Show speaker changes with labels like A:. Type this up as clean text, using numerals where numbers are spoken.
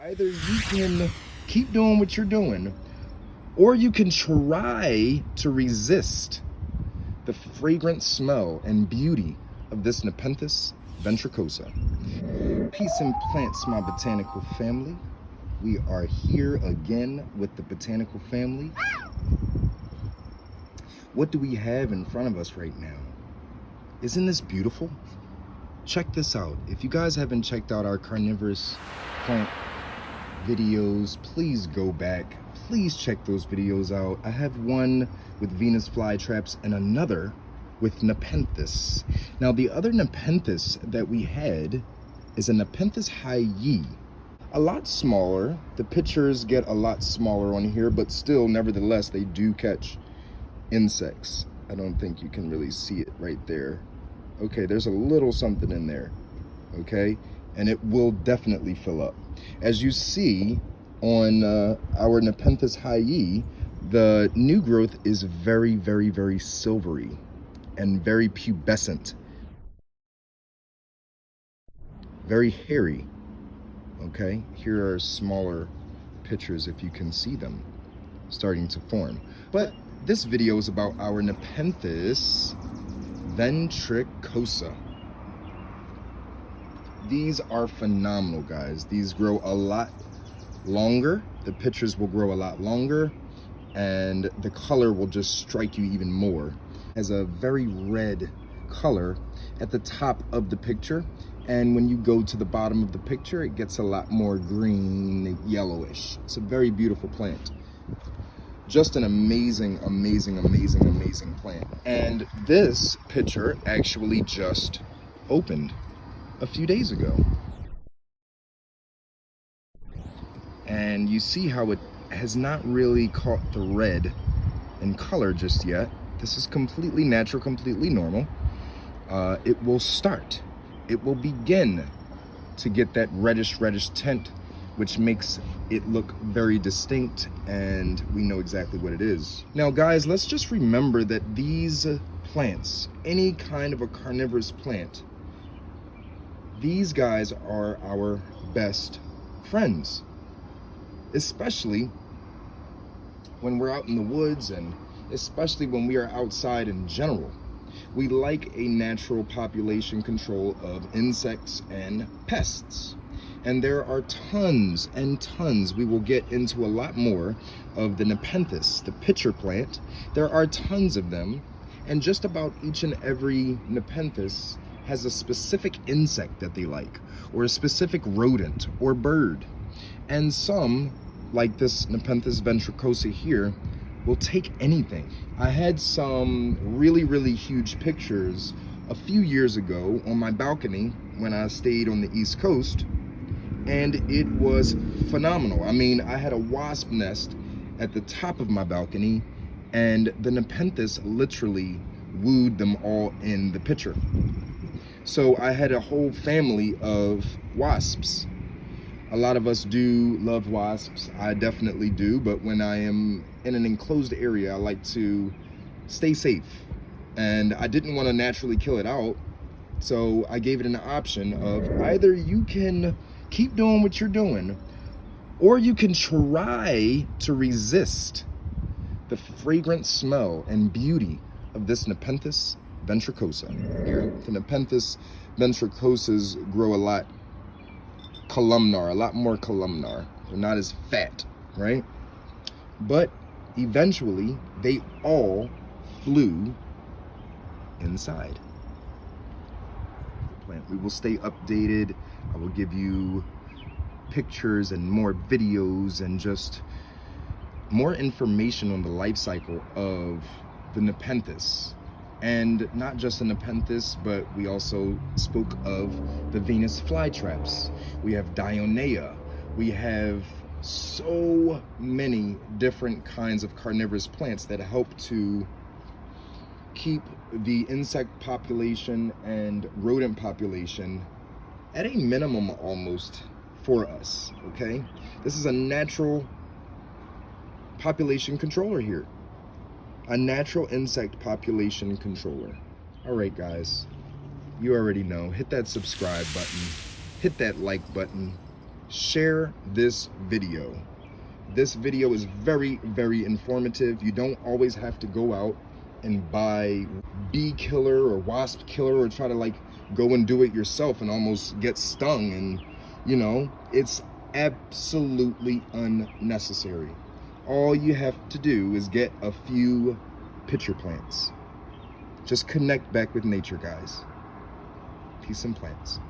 A: Either you can keep doing what you're doing, or you can try to resist the fragrant smell and beauty of this Nepenthes Ventricosa. Peace and plants, my botanical family. We are here again with the botanical family. What do we have in front of us right now? Isn't this beautiful? Check this out. If you guys haven't checked out our carnivorous plant videos, please go back. Please check those videos out. I have one with Venus flytraps and another with Nepenthes. Now, the other Nepenthes that we had is a Nepenthes Hyee. A lot smaller. The pictures get a lot smaller on here, but still, nevertheless, they do catch insects. I don't think you can really see it right there. Okay, there's a little something in there, okay? And it will definitely fill up. As you see on our Nepenthes Hyee, the new growth is very, very, very silvery and very pubescent, very hairy, okay? Here are smaller pictures if you can see them starting to form. But this video is about our Nepenthes Ventricosa. These are phenomenal, guys. These grow a lot longer. The pictures will grow a lot longer, and the color will just strike you even more. It has a very red color at the top of the picture, and when you go to the bottom of the picture, it gets a lot more green, yellowish. It's a very beautiful plant. Just an amazing, amazing, amazing, amazing plant. And this picture actually just opened a few days ago. And you see how it has not really caught the red in color just yet. This is completely natural, completely normal. It will start. It will begin to get that reddish tint, which makes it look very distinct, and we know exactly what it is. Now, guys, let's just remember that these plants, any kind of a carnivorous plant, these guys are our best friends, especially when we're out in the woods, and especially when we are outside in general. We like a natural population control of insects and pests. And there are tons and tons. We will get into a lot more of the Nepenthes, the pitcher plant. There are tons of them, and just about each and every Nepenthes has a specific insect that they like, or a specific rodent or bird. And some, like this Nepenthes Ventricosa here, will take anything. I had some really, really huge pictures a few years ago on my balcony when I stayed on the East Coast, and it was phenomenal. I mean, I had a wasp nest at the top of my balcony, and the Nepenthes literally wooed them all in the picture. So I had a whole family of wasps. A lot of us do love wasps. I definitely do, but when I am in an enclosed area, I like to stay safe. And I didn't want to naturally kill it out, so I gave it an option of either you can keep doing what you're doing, or you can try to resist the fragrant smell and beauty of this Nepenthes Ventricosa. Here, the Nepenthes Ventricosas grow a lot columnar, a lot more columnar. They're not as fat, right? But eventually, they all flew inside the plant. We will stay updated. I will give you pictures and more videos and just more information on the life cycle of the Nepenthes. And not just the Nepenthes, but we also spoke of the Venus flytraps. We have Dionea. We have so many different kinds of carnivorous plants that help to keep the insect population and rodent population at a minimum almost for us, okay? This is a natural population controller here. A natural insect population controller. All right, guys, you already know. Hit that subscribe button, hit that like button, share this video. This video is very, very informative. You don't always have to go out and buy bee killer or wasp killer or try to like go and do it yourself and almost get stung, and you know, it's absolutely unnecessary. All you have to do is get a few pitcher plants. Just connect back with nature, guys. Peace and plants.